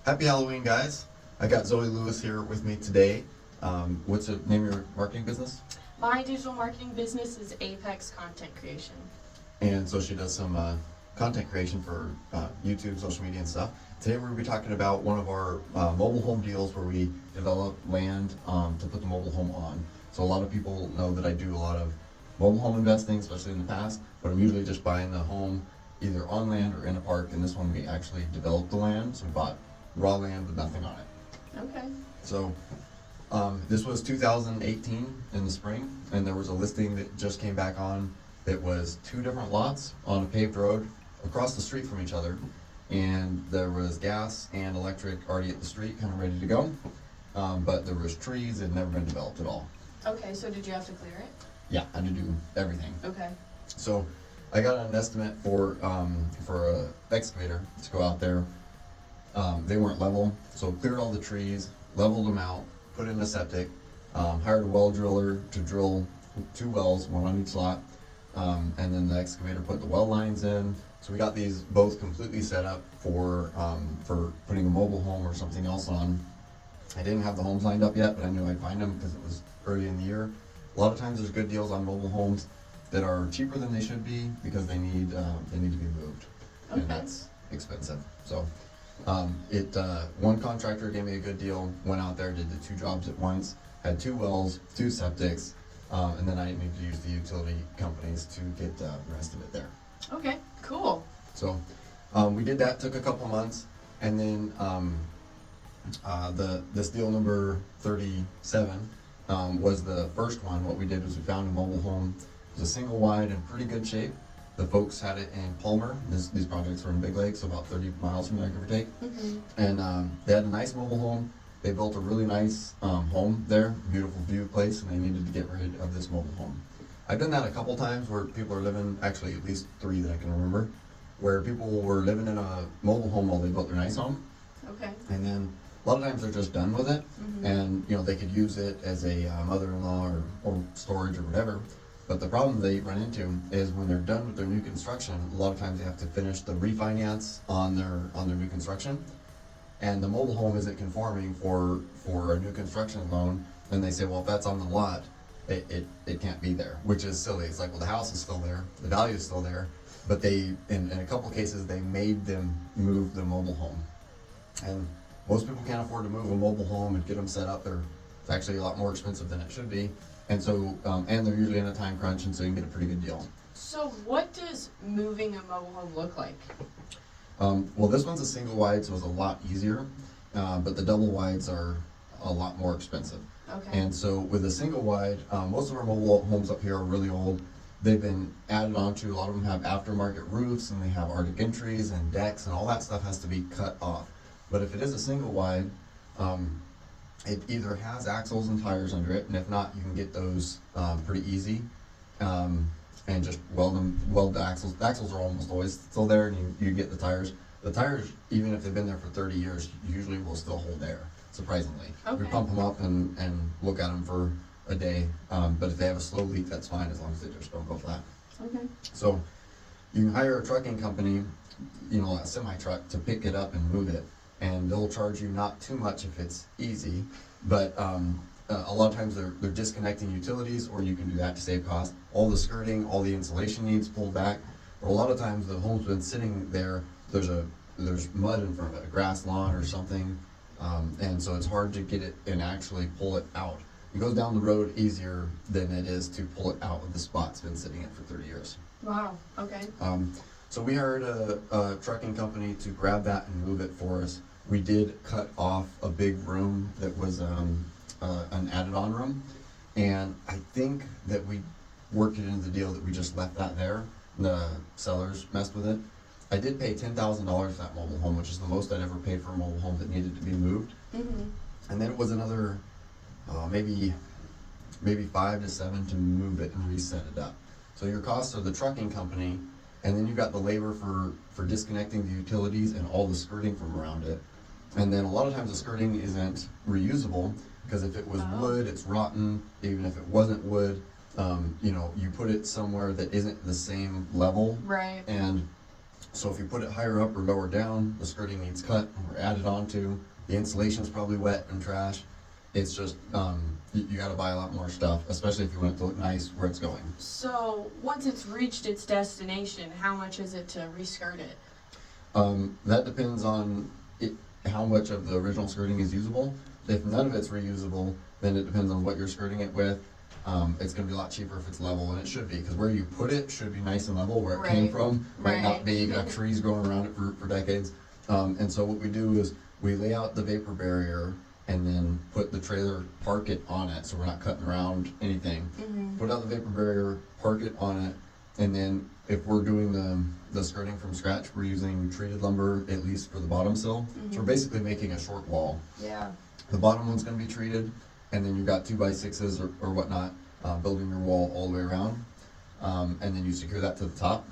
Happy Halloween, guys. I got Zoe Lewis here with me today. What's the name of your marketing business? My digital marketing business is Apex Content Creation. And so she does some content creation for YouTube, social media, and stuff. Today we're going to be talking about one of our mobile home deals where we develop land to put the mobile home on. So a lot of people know that I do a lot of mobile home investing, especially in the past, but I'm usually just buying the home either on land or in a park. And this one we actually developed the land, so we bought raw land with nothing on it. Okay. So this was 2018 in the spring, and there was a listing that just came back on that was two different lots on a paved road across the street from each other, and there was gas and electric already at the street, kind of ready to go, but there was trees that had never been developed at all. Okay, so did you have to clear it? Yeah, I had to do everything. Okay. So I got an estimate for a excavator to go out there. They weren't level, so cleared all the trees, leveled them out, put in a septic, hired a well driller to drill 2 wells, one on each lot, and then the excavator put the well lines in. So we got these both completely set up for putting a mobile home or something else on. I didn't have the homes lined up yet, but I knew I'd find them because it was early in the year. A lot of times there's good deals on mobile homes that are cheaper than they should be because they need to be moved, Okay. and that's expensive. So one contractor gave me a good deal, went out there, did the 2 jobs at once, had 2 wells, 2 septics, and then I needed to use the utility companies to get the rest of it there. Okay, cool. So we did that, took a couple months, and then this deal number 37 was the first one. What we did was we found a mobile home. It was a single wide in pretty good shape. The folks had it in Palmer. These projects were in Big Lake, so about 30 miles from there, give or take. Mm-hmm. And they had a nice mobile home. They built a really nice home there, beautiful view place, and they needed to get rid of this mobile home. I've done that a couple times where people are living, actually at least 3 that I can remember, where people were living in a mobile home while they built their nice home. Okay. And then a lot of times they're just done with it, Mm-hmm. and they could use it as a mother-in-law or storage or whatever. But the problem they run into is when they're done with their new construction, a lot of times they have to finish the refinance on their new construction, and the mobile home isn't conforming for a new construction loan. And they say, well, if that's on the lot, it can't be there, which is silly. It's like, well, the house is still there, the value is still there, but they in a couple cases they made them move the mobile home, and most people can't afford to move a mobile home and get them set up. It's actually a lot more expensive than it should be. And so, and they're usually in a time crunch, and so you can get a pretty good deal. So what does moving a mobile home look like? Well, this one's a single wide, so it's a lot easier, but the double wides are a lot more expensive. Okay. And so with a single wide, most of our mobile homes up here are really old. They've been added onto, a lot of them have aftermarket roofs, and they have Arctic entries and decks, and all that stuff has to be cut off. But if it is a single wide, it either has axles and tires under it, and if not, you can get those pretty easy, and just weld the axles. The axles are almost always still there, and you get the tires. The tires, even if they've been there for 30 years, usually will still hold air, surprisingly. We Okay. pump them up and look at them for a day, but if they have a slow leak, that's fine, as long as they just don't go flat. Okay. So you can hire a trucking company, a semi-truck, to pick it up and move it, and they'll charge you not too much if it's easy, but a lot of times they're disconnecting utilities, or you can do that to save cost. All the skirting, all the insulation needs pulled back, or a lot of times the home's been sitting there, there's mud in front of it, a grass lawn or something, and so it's hard to get it and actually pull it out. It goes down the road easier than it is to pull it out of the spot it's been sitting in for 30 years. Wow. Okay. So we hired a trucking company to grab that and move it for us. We did cut off a big room that was an added-on room, and I think that we worked it into the deal that we just left that there. The sellers messed with it. I did pay $10,000 for that mobile home, which is the most I'd ever paid for a mobile home that needed to be moved. Mm-hmm. And then it was another maybe 5 to 7 to move it and reset it up. So your costs are the trucking company, and then you've got the labor for disconnecting the utilities and all the skirting from around it. And then a lot of times the skirting isn't reusable, because if it was wood, it's rotten. Even if it wasn't wood, you put it somewhere that isn't the same level, Right. and So if you put it higher up or lower down, the skirting needs cut or added onto. The insulation's probably wet and trash. It's just, you gotta buy a lot more stuff, especially if you want it to look nice where it's going. So once it's reached its destination, how much is it to reskirt it? That depends on how much of the original skirting is usable. If none of it's reusable, then it depends on what you're skirting it with. It's gonna be a lot cheaper if it's level, and it should be, because where you put it should be nice and level. Where it came Right. from might not Right. be. You got trees growing around it for decades. And so what we do is we lay out the vapor barrier and then put the trailer, park it on it, so we're not cutting around anything. Put out the vapor barrier, park it on it, and then if we're doing the skirting from scratch, we're using treated lumber, at least for the bottom sill. So we're basically making a short wall. Yeah. The bottom one's gonna be treated, and then you've got 2x6s or whatnot, building your wall all the way around. And then you secure that to the top.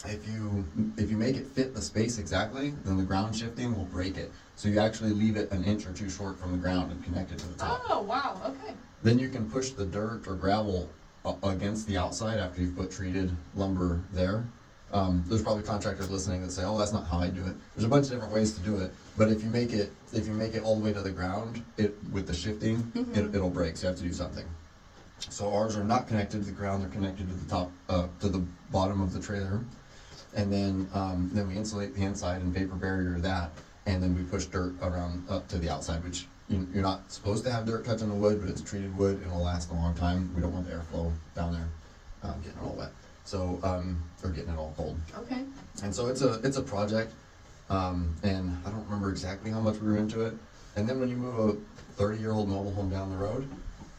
If you make it fit the space exactly, then the ground shifting will break it. So you actually leave it an inch or two short from the ground and connect it to the top. Oh, wow, okay. Then you can push the dirt or gravel against the outside after you've put treated lumber there. There's probably contractors listening that say, "Oh, that's not how I do it." There's a bunch of different ways to do it, but if you make it all the way to the ground, with the shifting, it'll break. So you have to do something. So ours are not connected to the ground; they're connected to the top, to the bottom of the trailer, and then we insulate the inside and vapor barrier that, and then we push dirt around up to the outside, which you're not supposed to have dirt touching the wood, but it's treated wood and it'll last a long time. We don't want the airflow down there getting it all wet. So, or getting it all cold. Okay. And so it's a project, and I don't remember exactly how much we were into it. And then when you move a 30-year-old mobile home down the road,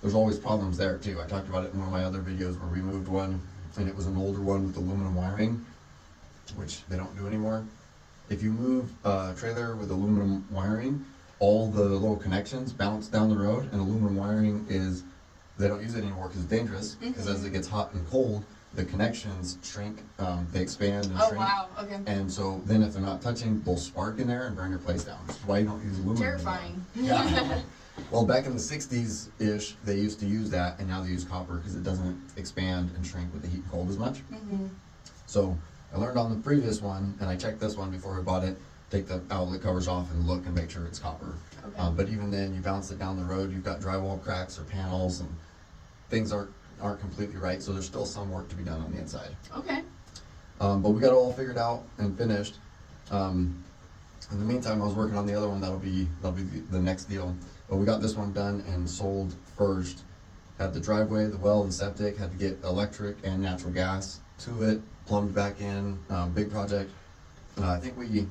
there's always problems there too. I talked about it in one of my other videos where we moved one, and it was an older one with aluminum wiring, which they don't do anymore. If you move a trailer with aluminum wiring, all the little connections bounce down the road, and aluminum wiring they don't use it anymore because it's dangerous, because as it gets hot and cold, the connections shrink, they expand and Oh, shrink. wow, okay. And so then if they're not touching, they'll spark in there and burn your place down, which is why you don't use aluminum anymore. Terrifying. Yeah. Well, back in the 60s-ish, they used to use that, and now they use copper because it doesn't expand and shrink with the heat and cold as much. So I learned on the previous one, and I checked this one before I bought it, take the outlet covers off and look and make sure it's copper. Okay. But even then, you bounce it down the road, you've got drywall cracks or panels, and things aren't completely right, so there's still some work to be done on the inside. Okay. But we got it all figured out and finished. In the meantime, I was working on the other one. That'll be the next deal. But we got this one done and sold first. Had the driveway, the well, and septic. Had to get electric and natural gas to it. Plumbed back in. Big project. I think we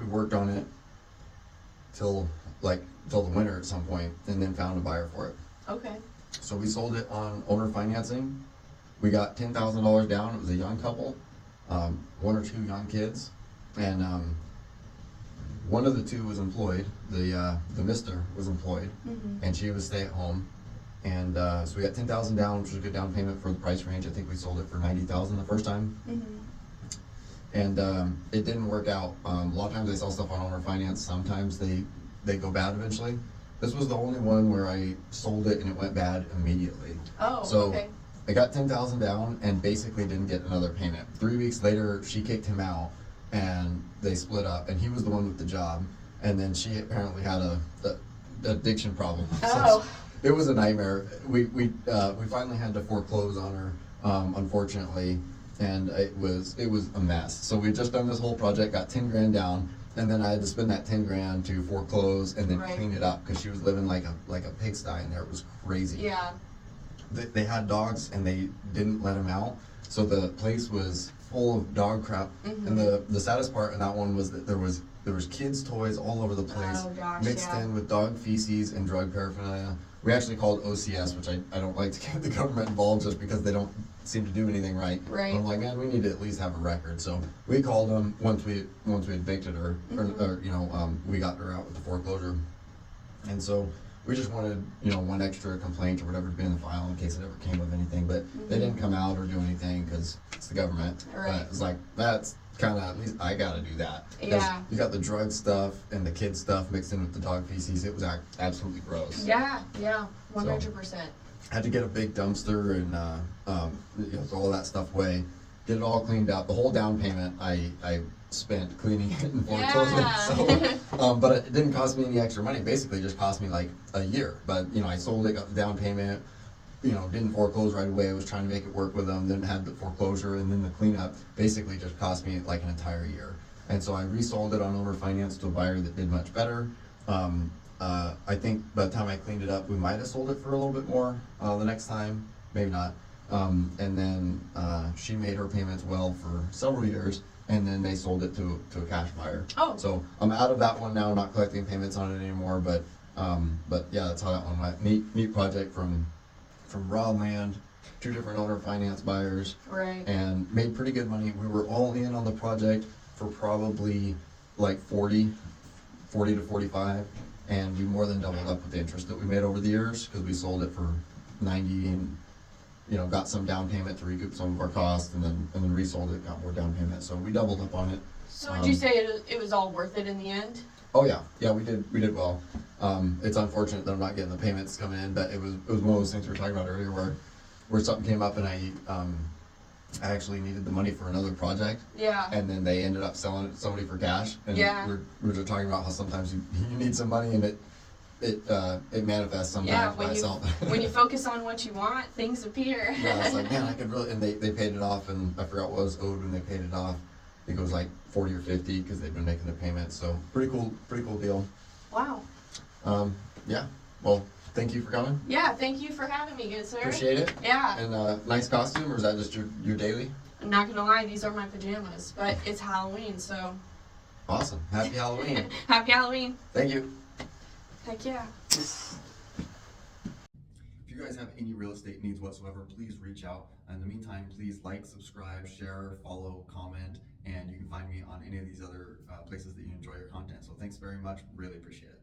worked on it till the winter at some point, and then found a buyer for it. Okay. So we sold it on owner financing. We got $10,000 down. It was a young couple, one or two young kids, and one of the two was employed. The mister was employed, and she was stay at home. And so we got $10,000 down, which was a good down payment for the price range. I think we sold it for $90,000 the first time. And it didn't work out. A lot of times they sell stuff on owner finance. Sometimes they go bad eventually. This was the only one where I sold it and it went bad immediately. Oh, So okay. I got $10,000 down and basically didn't get another payment. 3 weeks later, she kicked him out and they split up, and he was the one with the job. And then she apparently had a addiction problem. Oh. It was a nightmare. We finally had to foreclose on her, unfortunately, and it was a mess. So we had just done this whole project, got 10 grand down, and then I had to spend that 10 grand to foreclose and then Right. clean it up because she was living like a pigsty in there. It was crazy. Yeah. They had dogs and they didn't let them out, so the place was full of dog crap. And the saddest part in that one was that there was kids' toys all over the place, Oh, gosh, mixed yeah. in with dog feces and drug paraphernalia. We actually called OCS, which I don't like to get the government involved just because they don't seem to do anything right. Right. But I'm like, man, we need to at least have a record. So we called them once we evicted her, or we got her out with the foreclosure. And so we just wanted, one extra complaint or whatever to be in the file in case it ever came of anything. But they didn't come out or do anything because it's the government. Right. It's like, that's kind of, at least I got to do that. 'Cause Yeah. you got the drug stuff and the kid stuff mixed in with the dog feces. It was absolutely gross. Yeah, 100%. Had to get a big dumpster and throw all that stuff away. get it all cleaned up. The whole down payment I spent cleaning it and foreclosing it. So, but it didn't cost me any extra money. Basically, it just cost me like a year. But you know, I sold it, got the down payment. You know, didn't foreclose right away. I was trying to make it work with them. Then had the foreclosure, and then the cleanup. Basically, just cost me like an entire year. And so I resold it on owner finance to a buyer that did much better. I think by the time I cleaned it up, we might have sold it for a little bit more the next time. Maybe not. And then she made her payments well for several years, and then they sold it to a cash buyer. Oh. So I'm out of that one now, not collecting payments on it anymore. But yeah, that's how that one went. Neat project from raw land, 2 different owner finance buyers, Right. and made pretty good money. We were all in on the project for probably like 40 to 45, and we more than doubled up with the interest that we made over the years because we sold it for 90 and, you know, got some down payment to recoup some of our costs, and then resold it, got more down payment. So we doubled up on it. So would you say it was all worth it in the end? Oh yeah, we did well. It's unfortunate that I'm not getting the payments coming in, but it was one of those things we were talking about earlier where something came up and I actually needed the money for another project, Yeah. and then they ended up selling it to somebody for cash. And Yeah. we were just talking about how sometimes you need some money and it manifests sometimes by itself. When you focus on what you want, things appear. Yeah, it's like, man, I could really, and they paid it off, and I forgot what was owed when they paid it off. I think it was like 40 or 50 because they've been making their payments. So pretty cool deal. Wow. Yeah. Well, thank you for coming. Yeah, thank you for having me, good sir. Appreciate it. Yeah. And nice costume, or is that just your daily? I'm not gonna lie, these are my pajamas, but it's Halloween, so Awesome. Happy Halloween. happy Halloween. Thank you. Heck yeah. If you guys have any real estate needs whatsoever, please reach out. In the meantime, please like, subscribe, share, follow, comment, and you can find me on any of these other places that you enjoy your content. So thanks very much. Really appreciate it.